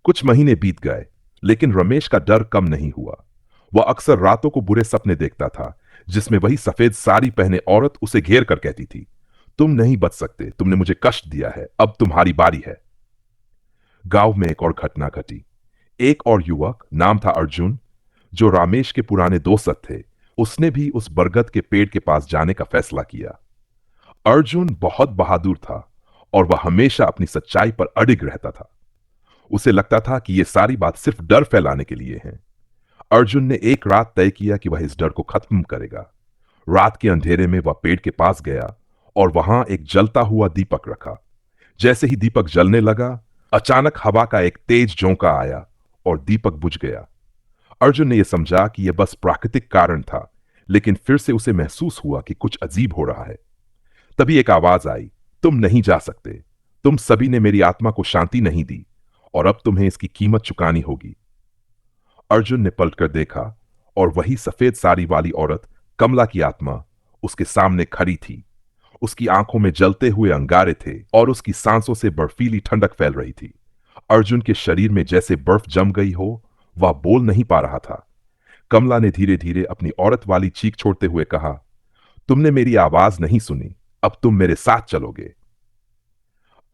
कुछ महीने बीत गए, लेकिन रमेश का डर कम नहीं हुआ। वह अक्सर रातों को बुरे सपने देखता था, जिसमें वही सफेद साड़ी पहने औरत उसे घेर कर कहती थी, तुम नहीं बच सकते, तुमने मुझे कष्ट दिया है, अब तुम्हारी बारी है। गांव में एक और घटना घटी। एक और युवक, नाम था अर्जुन, जो रमेश के पुराने दोस्त थे, उसने भी उस बरगद के पेड़ के पास जाने का फैसला किया। अर्जुन बहुत बहादुर था और वह हमेशा अपनी सच्चाई पर अडिग रहता था। उसे लगता था कि यह सारी बात सिर्फ डर फैलाने के लिए है। अर्जुन ने एक रात तय किया कि वह इस डर को खत्म करेगा। रात के अंधेरे में वह पेड़ के पास गया और वहां एक जलता हुआ दीपक रखा। जैसे ही दीपक जलने लगा, अचानक हवा का एक तेज झोंका आया और दीपक बुझ गया। अर्जुन ने यह समझा कि यह बस प्राकृतिक कारण था, लेकिन फिर से उसे महसूस हुआ कि कुछ अजीब हो रहा है। तभी एक आवाज आई, तुम नहीं जा सकते, तुम सभी ने मेरी आत्मा को शांति नहीं दी और अब तुम्हें इसकी कीमत चुकानी होगी। अर्जुन ने पलटकर देखा और वही सफेद साड़ी वाली औरत, कमला की आत्मा, उसके सामने खड़ी थी। उसकी आंखों में जलते हुए अंगारे थे और उसकी सांसों से बर्फीली ठंडक फैल रही थी। अर्जुन के शरीर में जैसे बर्फ जम गई हो, वह बोल नहीं पा रहा था। कमला ने धीरे धीरे अपनी औरत वाली चीख छोड़ते हुए कहा, तुमने मेरी आवाज नहीं सुनी, अब तुम मेरे साथ चलोगे।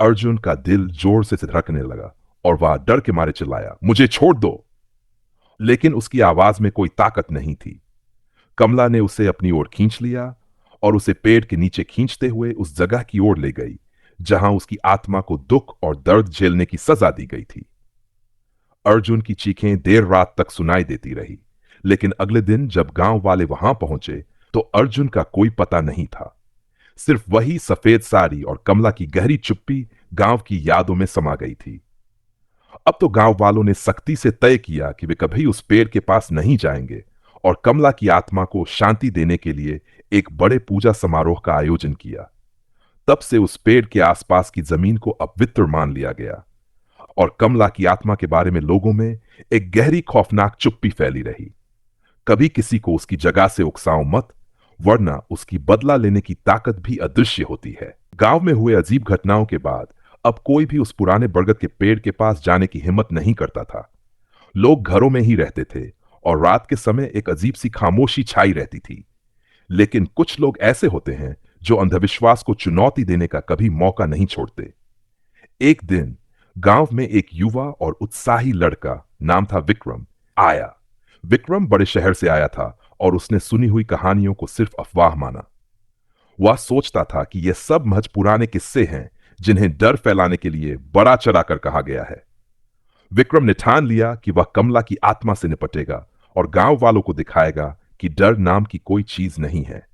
अर्जुन का दिल जोर से धड़कने लगा और वह डर के मारे चिल्लाया, मुझे छोड़ दो। लेकिन उसकी आवाज में कोई ताकत नहीं थी। कमला ने उसे अपनी ओर खींच लिया और उसे पेड़ के नीचे खींचते हुए उस जगह की ओर ले गई जहां उसकी आत्मा को दुख और दर्द झेलने की सजा दी गई थी। अर्जुन की चीखें देर रात तक सुनाई देती रही, लेकिन अगले दिन जब गांव वाले वहां पहुंचे तो अर्जुन का कोई पता नहीं था। सिर्फ वही सफेद साड़ी और कमला की गहरी चुप्पी गांव की यादों में समा गई थी। अब तो गांव वालों ने सख्ती से तय किया कि वे कभी उस पेड़ के पास नहीं जाएंगे और कमला की आत्मा को शांति देने के लिए एक बड़े पूजा समारोह का आयोजन किया। तब से उस पेड़ के आसपास की जमीन को अपवित्र मान लिया गया और कमला की आत्मा के बारे में लोगों में एक गहरी खौफनाक चुप्पी फैली रही। कभी किसी को उसकी जगह से उकसाओ मत, वरना उसकी बदला लेने की ताकत भी अदृश्य होती है। गांव में हुए अजीब घटनाओं के बाद अब कोई भी उस पुराने बरगद के पेड़ के पास जाने की हिम्मत नहीं करता था। लोग घरों में ही रहते थे और रात के समय एक अजीब सी खामोशी छाई रहती थी। लेकिन कुछ लोग ऐसे होते हैं जो अंधविश्वास को चुनौती देने का कभी मौका नहीं छोड़ते। एक दिन गांव में एक युवा और उत्साही लड़का, नाम था विक्रम, आया। विक्रम बड़े शहर से आया था और उसने सुनी हुई कहानियों को सिर्फ अफवाह माना। वह सोचता था कि यह सब महज पुराने किस्से हैं जिन्हें डर फैलाने के लिए बड़ा चढ़ाकर कहा गया है। विक्रम ने ठान लिया कि वह कमला की आत्मा से निपटेगा और गांव वालों को दिखाएगा कि डर नाम की कोई चीज नहीं है।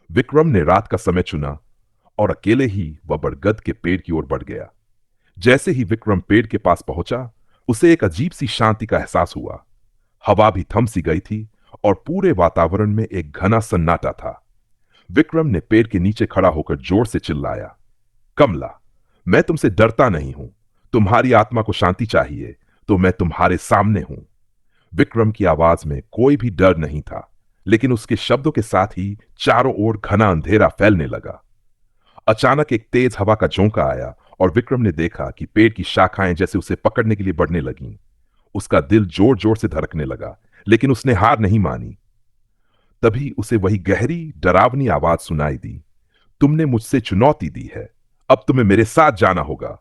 विक्रम ने रात का समय चुना और अकेले ही वह बरगद के पेड़ की ओर बढ़ गया। जैसे ही विक्रम पेड़ के पास पहुंचा, उसे एक अजीब सी शांति का एहसास हुआ। हवा भी थम सी गई थी और पूरे वातावरण में एक घना सन्नाटा था। विक्रम ने पेड़ के नीचे खड़ा होकर जोर से चिल्लाया, कमला, मैं तुमसे डरता नहीं हूं। तुम्हारी आत्मा को शांति चाहिए तो मैं तुम्हारे सामने हूं। विक्रम की आवाज में कोई भी डर नहीं था, लेकिन उसके शब्दों के साथ ही चारों ओर घना अंधेरा फैलने लगा। अचानक एक तेज हवा का झोंका आया और विक्रम ने देखा कि पेड़ की शाखाएं जैसे उसे पकड़ने के लिए बढ़ने लगीं। उसका दिल जोर जोर से धड़कने लगा, लेकिन उसने हार नहीं मानी। तभी उसे वही गहरी डरावनी आवाज सुनाई दी, तुमने मुझसे चुनौती दी है, अब तुम्हें मेरे साथ जाना होगा।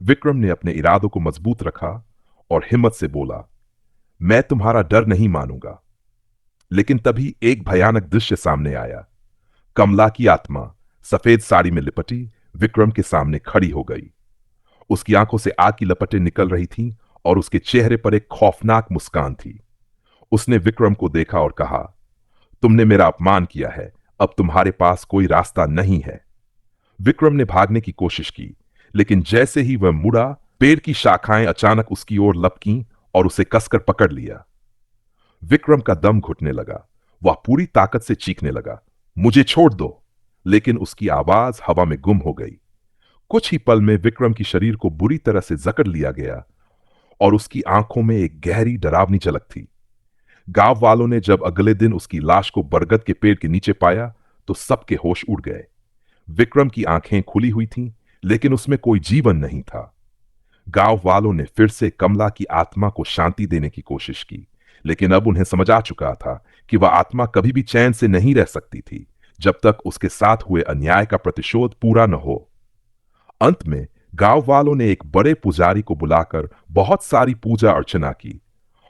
विक्रम ने अपने इरादों को मजबूत रखा और हिम्मत से बोला, मैं तुम्हारा डर नहीं मानूंगा। लेकिन तभी एक भयानक दृश्य सामने आया। कमला की आत्मा सफेद साड़ी में लिपटी विक्रम के सामने खड़ी हो गई। उसकी आंखों से आग की लपटें निकल रही थीं और उसके चेहरे पर एक खौफनाक मुस्कान थी। उसने विक्रम को देखा और कहा, तुमने मेरा अपमान किया है, अब तुम्हारे पास कोई रास्ता नहीं है। विक्रम ने भागने की कोशिश की, लेकिन जैसे ही वह मुड़ा, पेड़ की शाखाएं अचानक उसकी ओर लपकीं और उसे कसकर पकड़ लिया। विक्रम का दम घुटने लगा। वह पूरी ताकत से चीखने लगा, मुझे छोड़ दो, लेकिन उसकी आवाज हवा में गुम हो गई। कुछ ही पल में विक्रम की शरीर को बुरी तरह से जकड़ लिया गया और उसकी आंखों में एक गहरी डरावनी झलक थी। गांव वालों ने जब अगले दिन उसकी लाश को बरगद के पेड़ के नीचे पाया तो सबके होश उड़ गए। विक्रम की आंखें खुली हुई थीं, लेकिन उसमें कोई जीवन नहीं था। गांव वालों ने फिर से कमला की आत्मा को शांति देने की कोशिश की, लेकिन अब उन्हें समझ आ चुका था कि वह आत्मा कभी भी चैन से नहीं रह सकती थी जब तक उसके साथ हुए अन्याय का प्रतिशोध पूरा न हो। अंत में गांव वालों ने एक बड़े पुजारी को बुलाकर बहुत सारी पूजा अर्चना की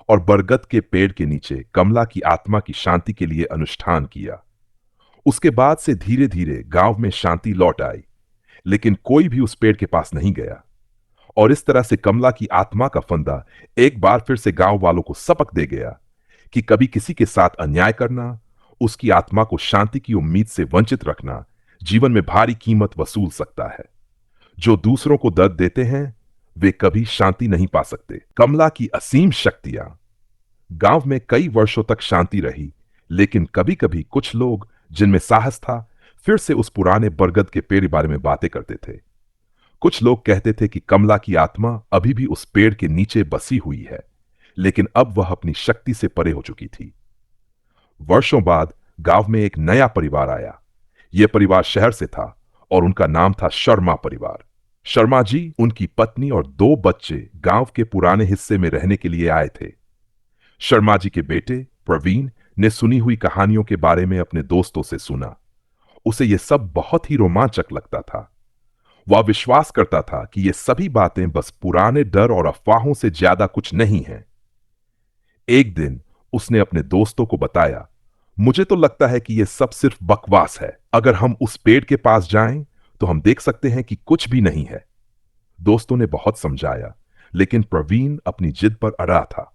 और बरगद के पेड़ के नीचे कमला की आत्मा की शांति के लिए अनुष्ठान किया। उसके बाद से धीरे धीरे गांव में शांति लौट आई, लेकिन कोई भी उस पेड़ के पास नहीं गया। और इस तरह से कमला की आत्मा का फंदा एक बार फिर से गांव वालों को सबक दे गया कि कभी किसी के साथ अन्याय करना, उसकी आत्मा को शांति की उम्मीद से वंचित रखना जीवन में भारी कीमत वसूल सकता है। जो दूसरों को दर्द देते हैं वे कभी शांति नहीं पा सकते। कमला की असीम शक्तियां। गांव में कई वर्षों तक शांति रही, लेकिन कभी कभी कुछ लोग जिनमें साहस था फिर से उस पुराने बरगद के पेड़ के बारे में बातें करते थे। कुछ लोग कहते थे कि कमला की आत्मा अभी भी उस पेड़ के नीचे बसी हुई है, लेकिन अब वह अपनी शक्ति से परे हो चुकी थी। वर्षों बाद गांव में एक नया परिवार आया। यह परिवार शहर से था और उनका नाम था शर्मा परिवार। शर्मा जी, उनकी पत्नी और 2 बच्चे गांव के पुराने हिस्से में रहने के लिए आए थे। शर्मा जी के बेटे प्रवीण ने सुनी हुई कहानियों के बारे में अपने दोस्तों से सुना। उसे यह सब बहुत ही रोमांचक लगता था। वह विश्वास करता था कि ये सभी बातें बस पुराने डर और अफवाहों से ज्यादा कुछ नहीं हैं। एक दिन उसने अपने दोस्तों को बताया, मुझे तो लगता है कि यह सब सिर्फ बकवास है। अगर हम उस पेड़ के पास जाएं तो हम देख सकते हैं कि कुछ भी नहीं है। दोस्तों ने बहुत समझाया, लेकिन प्रवीण अपनी जिद पर अड़ा था।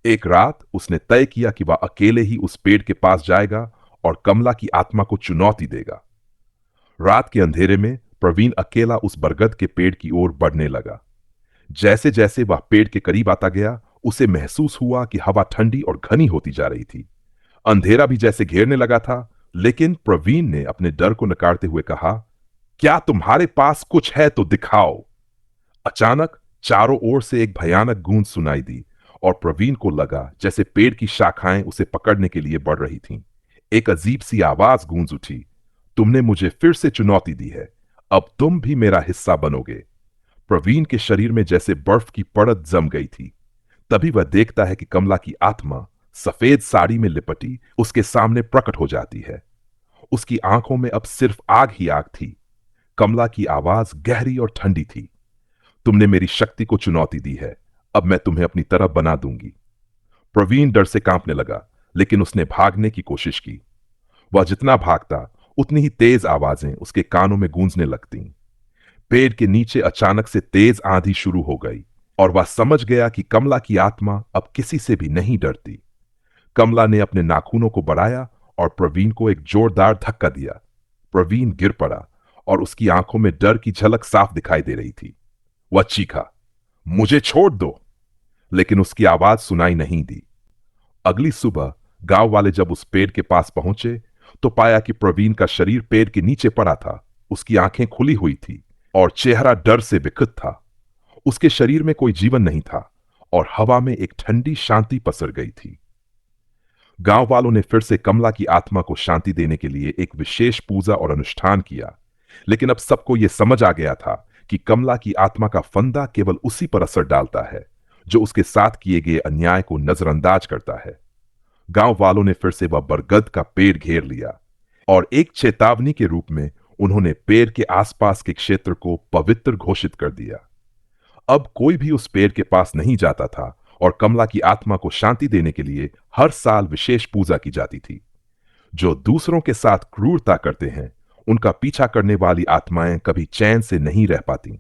एक रात उसने तय किया कि वह अकेले ही उस पेड़ के पास जाएगा और कमला की आत्मा को चुनौती देगा। रात के अंधेरे में प्रवीण अकेला उस बरगद के पेड़ की ओर बढ़ने लगा। जैसे जैसे वह पेड़ के करीब आता गया, उसे महसूस हुआ कि हवा ठंडी और घनी होती जा रही थी। अंधेरा भी जैसे घेरने लगा था, लेकिन प्रवीण ने अपने डर को नकारते हुए कहा, क्या तुम्हारे पास कुछ है तो दिखाओ। अचानक चारों ओर से एक भयानक गूंज सुनाई दी और प्रवीण को लगा जैसे पेड़ की शाखाएं उसे पकड़ने के लिए बढ़ रही थीं। एक अजीब सी आवाज गूंज उठी, तुमने मुझे फिर से चुनौती दी है, अब तुम भी मेरा हिस्सा बनोगे। प्रवीण के शरीर में जैसे बर्फ की परत जम गई थी। तभी वह देखता है कि कमला की आत्मा सफेद साड़ी में लिपटी उसके सामने प्रकट हो जाती है। उसकी आंखों में अब सिर्फ आग ही आग थी। कमला की आवाज गहरी और ठंडी थी, तुमने मेरी शक्ति को चुनौती दी है, अब मैं तुम्हें अपनी तरफ बना दूंगी। प्रवीण डर से कांपने लगा, लेकिन उसने भागने की कोशिश की। वह जितना भागता उतनी ही तेज आवाजें उसके कानों में गूंजने लगती। पेड़ के नीचे अचानक से तेज आंधी शुरू हो गई और वह समझ गया कि कमला की आत्मा अब किसी से भी नहीं डरती। कमला ने अपने नाखूनों को बढ़ाया और प्रवीण को एक जोरदार धक्का दिया। प्रवीण गिर पड़ा और उसकी आंखों में डर की झलक साफ दिखाई दे रही थी। वह चीखा, मुझे छोड़ दो, लेकिन उसकी आवाज सुनाई नहीं दी। अगली सुबह गांव वाले जब उस पेड़ के पास पहुंचे तो पाया कि प्रवीण का शरीर पेड़ के नीचे पड़ा था। उसकी आंखें खुली हुई थी और चेहरा डर से विकृत था। उसके शरीर में कोई जीवन नहीं था और हवा में एक ठंडी शांति पसर गई थी। गांव वालों ने फिर से कमला की आत्मा को शांति देने के लिए एक विशेष पूजा और अनुष्ठान किया, लेकिन अब सबको यह समझ आ गया था कि कमला की आत्मा का फंदा केवल उसी पर असर डालता है जो उसके साथ किए गए अन्याय को नजरअंदाज करता है। गांव वालों ने फिर से वह बरगद का पेड़ घेर लिया और एक चेतावनी के रूप में उन्होंने पेड़ के आसपास के क्षेत्र को पवित्र घोषित कर दिया। अब कोई भी उस पेड़ के पास नहीं जाता था और कमला की आत्मा को शांति देने के लिए हर साल विशेष पूजा की जाती थी। जो दूसरों के साथ क्रूरता करते हैं, उनका पीछा करने वाली आत्माएं कभी चैन से नहीं रह पाती।